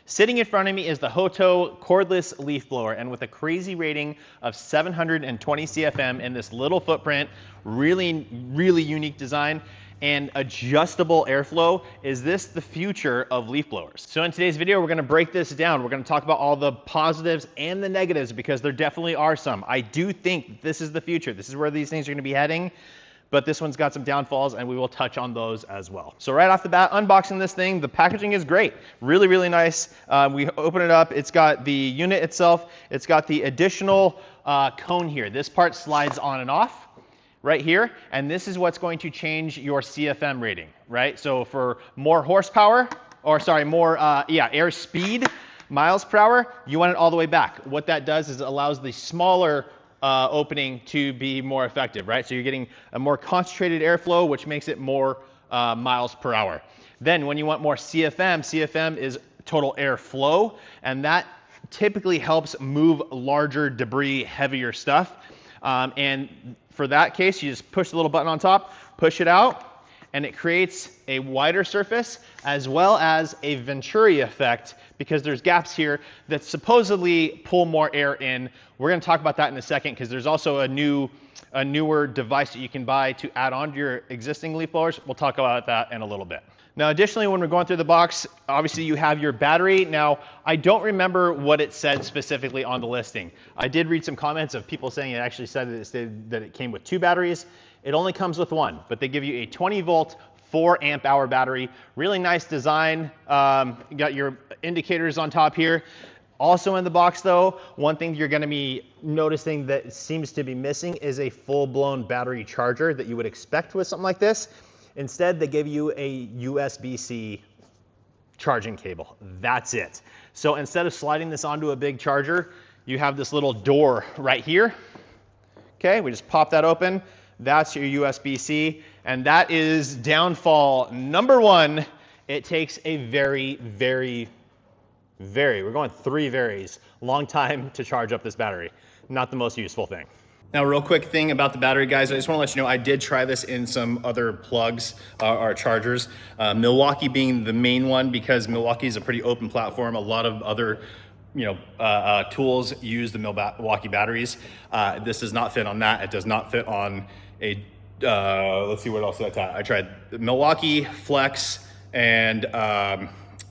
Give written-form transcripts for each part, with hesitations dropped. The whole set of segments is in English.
Sitting in front of me is the HOTO Cordless Leaf Blower, and with a crazy rating of 720 CFM in this little footprint, really unique design, and adjustable airflow, is this the future of leaf blowers? So in today's video, we're gonna break this down. We're gonna talk about all the positives and the negatives, because there definitely are some. I do think this is the future. This is where these things are gonna be heading. But this one's got some downfalls, and we will touch on those as well. So right off the bat, unboxing this thing, the packaging is great. Really nice. We open it up, it's got the unit itself, it's got the additional cone here. This part slides on and off right here, and this is what's going to change your CFM rating, right? So for more horsepower, or sorry, more air speed, miles per hour, you want it all the way back. What that does is it allows the smaller opening to be more effective, right? So you're getting a more concentrated airflow, which makes it more miles per hour. Then when you want more CFM, CFM is total airflow, and that typically helps move larger debris, heavier stuff. And for that case, you just push the little button on top, push it out, and it creates a wider surface as well as a Venturi effect, because there's gaps here that supposedly pull more air in. We're gonna talk about that in a second, because there's also a newer device that you can buy to add on to your existing leaf blowers. We'll talk about that in a little bit. Now, additionally, when we're going through the box, obviously you have your battery. Now, I don't remember what it said specifically on the listing. I did read some comments of people saying it actually said that it came with 2 batteries. It only comes with 1, but they give you a 20 volt, 4 amp hour battery. Really nice design. You got your indicators on top here. Also in the box though, one thing you're gonna be noticing that seems to be missing is a full-blown battery charger that you would expect with something like this. Instead, they give you a USB-C charging cable. That's it. So instead of sliding this onto a big charger, you have this little door right here. Okay, we just pop that open. That's your USB-C, and that is downfall number 1. It takes a very, we're going 3 varies, long time to charge up this battery. Not the most useful thing. Now, real quick thing about the battery, guys, I just want to let you know I did try this in some other plugs or chargers. Milwaukee being the main one, because Milwaukee is a pretty open platform. A lot of other tools use the Milwaukee batteries. This does not fit on that. It does not fit on a, let's see what else I tried. Milwaukee, Flex, and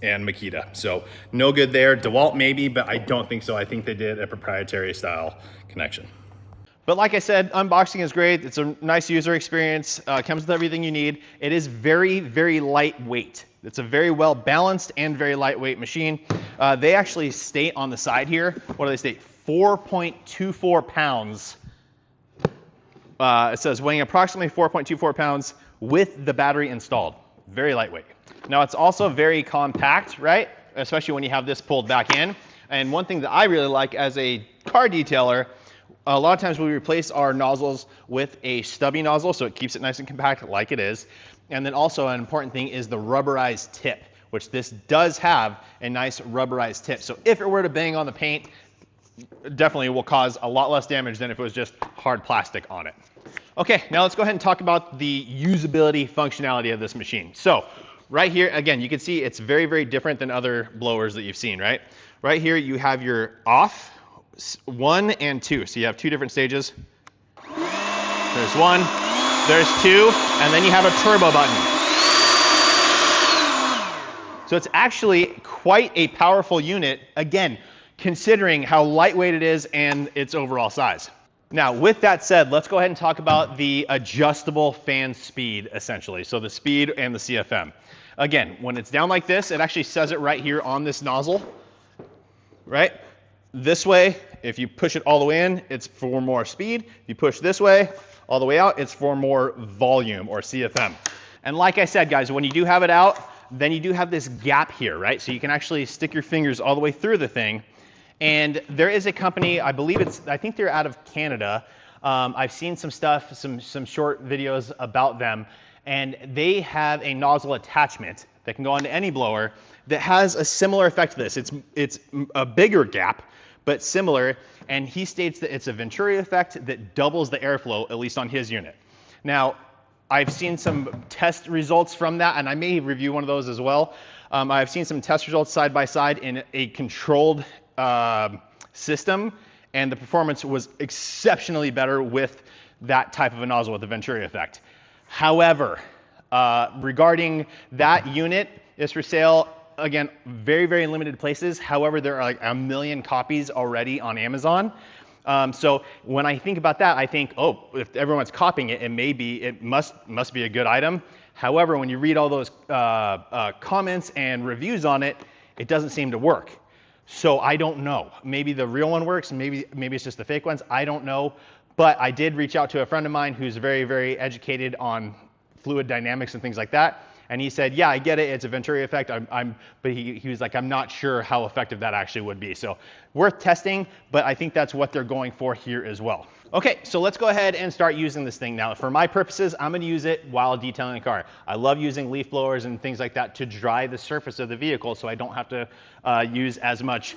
Makita. So no good there. DeWalt maybe, but I don't think so. I think they did a proprietary style connection. But like I said, unboxing is great. It's a nice user experience. Comes with everything you need. It is very lightweight. It's a very well balanced and very lightweight machine. They actually state on the side here, what do they state? 4.24 pounds. It says weighing approximately 4.24 pounds with the battery installed. Very lightweight. Now it's also very compact, right? Especially when you have this pulled back in. And one thing that I really like as a car detailer, a lot of times we replace our nozzles with a stubby nozzle, so it keeps it nice and compact like it is. And then also an important thing is the rubberized tip, which this does have a nice rubberized tip. So if it were to bang on the paint, definitely will cause a lot less damage than if it was just hard plastic on it. Okay, now let's go ahead and talk about the usability functionality of this machine. So right here, again, you can see it's very different than other blowers that you've seen, right? Right here you have your off, 1 and 2. So you have 2 different stages. There's 1, there's 2, and then you have a turbo button. So it's actually quite a powerful unit, again, considering how lightweight it is and its overall size. Now, with that said, let's go ahead and talk about the adjustable fan speed, essentially. So the speed and the CFM. Again, when it's down like this, it actually says it right here on this nozzle, right? This way, if you push it all the way in, it's for more speed. If you push this way, all the way out, it's for more volume, or CFM. And like I said, guys, when you do have it out, then you do have this gap here, right? So you can actually stick your fingers all the way through the thing. And there is a company, I think they're out of Canada. I've seen some stuff, some short videos about them, and they have a nozzle attachment that can go onto any blower that has a similar effect to this. It's a bigger gap, but similar, and he states that it's a Venturi effect that doubles the airflow, at least on his unit. Now, I've seen some test results from that, and I may review one of those as well. I've seen some test results side by side in a controlled system, and the performance was exceptionally better with that type of a nozzle with the Venturi Effect. However, regarding that unit is for sale, again, very, very limited places. However, there are like 1 million copies already on Amazon. So when I think about that, I think, oh, if everyone's copying it, it must be a good item. However, when you read all those comments and reviews on it, it doesn't seem to work. So I don't know. Maybe the real one works, maybe it's just the fake ones. I don't know. But I did reach out to a friend of mine who's very, very educated on fluid dynamics and things like that. And he said, yeah, I get it, it's a Venturi Effect, but he was like, I'm not sure how effective that actually would be. So worth testing, but I think that's what they're going for here as well. Okay, so let's go ahead and start using this thing. Now, for my purposes, I'm gonna use it while detailing the car. I love using leaf blowers and things like that to dry the surface of the vehicle so I don't have to use as much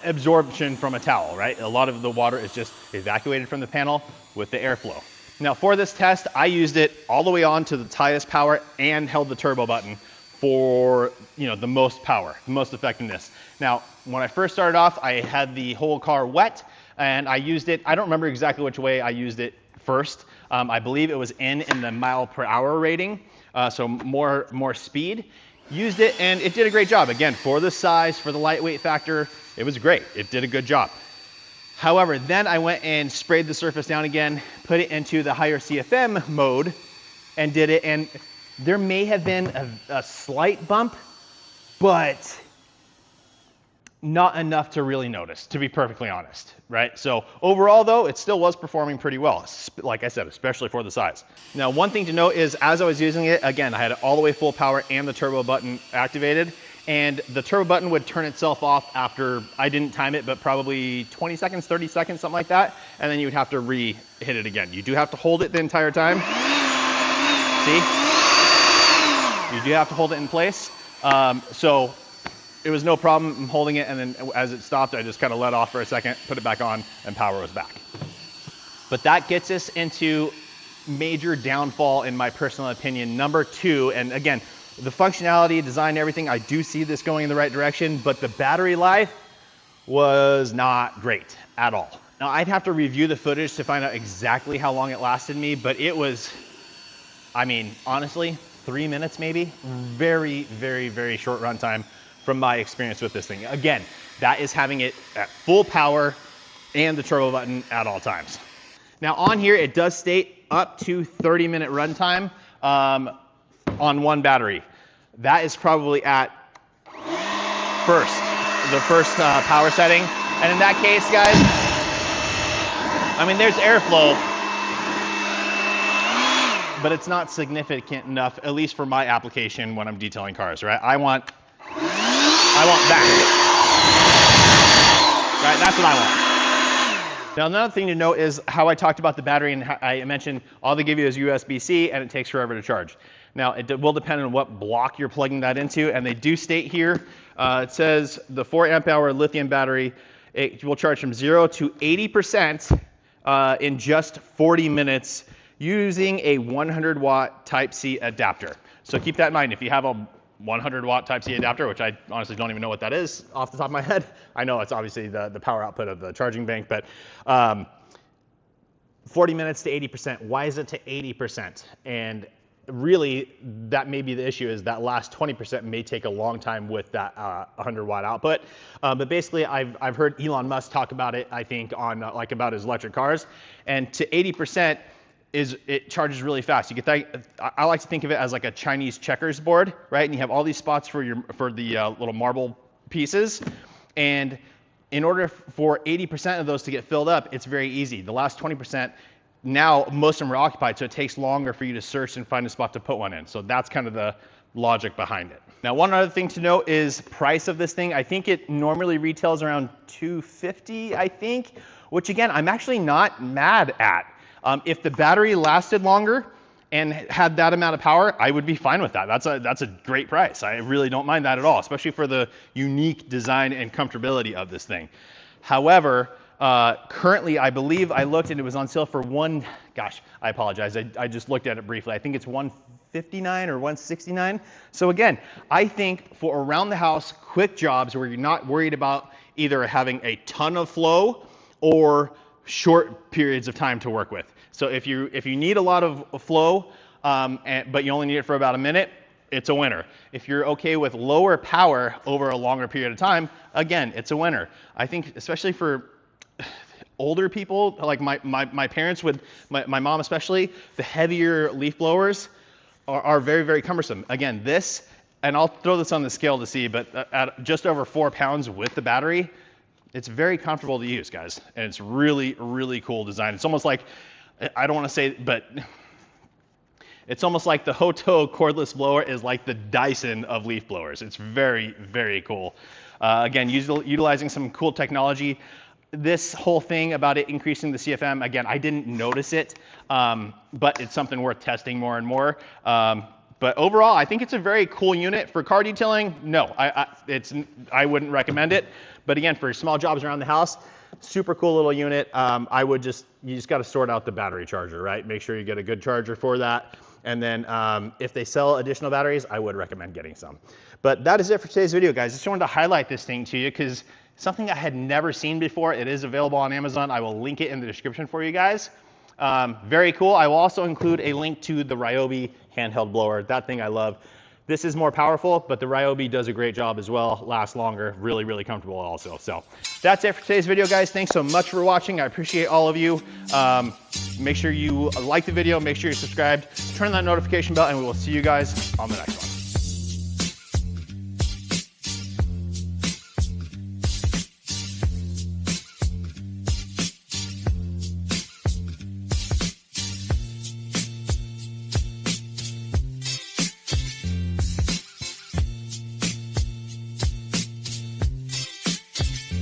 absorption from a towel, right? A lot of the water is just evacuated from the panel with the airflow. Now for this test, I used it all the way on to the highest power and held the turbo button for the most power, the most effectiveness. Now, when I first started off, I had the whole car wet and I used it, I don't remember exactly which way I used it first. I believe it was in the mile/hour rating, so more speed. Used it and it did a great job. Again, for the size, for the lightweight factor, it was great. It did a good job. However, then I went and sprayed the surface down again, put it into the higher CFM mode and did it. And there may have been a slight bump, but not enough to really notice, to be perfectly honest, right? So overall though, it still was performing pretty well, like I said, especially for the size. Now, one thing to note is as I was using it, again, I had it all the way full power and the turbo button activated. And the turbo button would turn itself off after, I didn't time it, but probably 20 seconds, 30 seconds, something like that. And then you would have to re-hit it again. You do have to hold it the entire time. See? You do have to hold it in place. So it was no problem holding it, and then as it stopped, I just kind of let off for a second, put it back on, and power was back. But that gets us into major downfall, in my personal opinion, number 2. And again, the functionality, design, everything, I do see this going in the right direction, but the battery life was not great at all. Now, I'd have to review the footage to find out exactly how long it lasted me, but it was, I mean, honestly, 3 minutes maybe. Very, very, very short runtime from my experience with this thing. Again, that is having it at full power and the turbo button at all times. Now on here, it does state up to 30-minute runtime on one battery. That is probably at the first power setting. And in that case, guys, I mean, there's airflow, but it's not significant enough, at least for my application when I'm detailing cars, right? I want that, right? That's what I want. Now, another thing to note is how I talked about the battery, and I mentioned all they give you is USB-C and it takes forever to charge. Now, it will depend on what block you're plugging that into, and they do state here, it says the 4 amp hour lithium battery, it will charge from 0 to 80% in just 40 minutes using a 100 watt Type-C adapter. So keep that in mind. If you have a 100 watt Type-C adapter, which I honestly don't even know what that is off the top of my head. I know it's obviously the power output of the charging bank, but 40 minutes to 80%. Why is it to 80%? And really, that may be the issue, is that last 20% may take a long time with that 100 watt output. But basically, I've heard Elon Musk talk about it, I think, on like about his electric cars. And to 80%, it charges really fast. You get that. I like to think of it as like a Chinese checkers board, right? And you have all these spots for the little marble pieces. And in order for 80% of those to get filled up, it's very easy. The last 20%, now most of them are occupied, so it takes longer for you to search and find a spot to put one in. So that's kind of the logic behind it. Now, one other thing to note is price of this thing. I think it normally retails around $250, I think, which again, I'm actually not mad at. If the battery lasted longer and had that amount of power, I would be fine with that. That's a great price. I really don't mind that at all, especially for the unique design and comfortability of this thing. However, currently, I believe I looked and it was on sale for I apologize. I just looked at it briefly. I think it's $150 159 or 169. So again, I think for around the house quick jobs where you're not worried about either having a ton of flow or short periods of time to work with. So if you need a lot of flow, but you only need it for about a minute, it's a winner. If you're okay with lower power over a longer period of time, again, it's a winner. I think especially for older people, like my parents would, my mom especially, the heavier leaf blowers are very, very cumbersome. Again, this, and I'll throw this on the scale to see, but at just over 4 pounds with the battery, it's very comfortable to use, guys. And it's really, really cool design. It's almost like, I don't want to say, but it's almost like the HOTO Cordless Blower is like the Dyson of leaf blowers. It's very, very cool. Again, utilizing some cool technology. This whole thing about it increasing the CFM, again, I didn't notice it, but it's something worth testing more and more. But overall, I think it's a very cool unit. For car detailing, no, I wouldn't recommend it. But again, for small jobs around the house, super cool little unit. You just got to sort out the battery charger, right? Make sure you get a good charger for that. And then if they sell additional batteries, I would recommend getting some. But that is it for today's video, guys. Just wanted to highlight this thing to you because something I had never seen before. It is available on Amazon. I will link it in the description for you guys. Very cool. I will also include a link to the Ryobi handheld blower. That thing I love. This is more powerful, but the Ryobi does a great job as well. Lasts longer. Really, really comfortable also. So that's it for today's video, guys. Thanks so much for watching. I appreciate all of you. Make sure you like the video. Make sure you're subscribed. Turn that notification bell, and we will see you guys on the next one.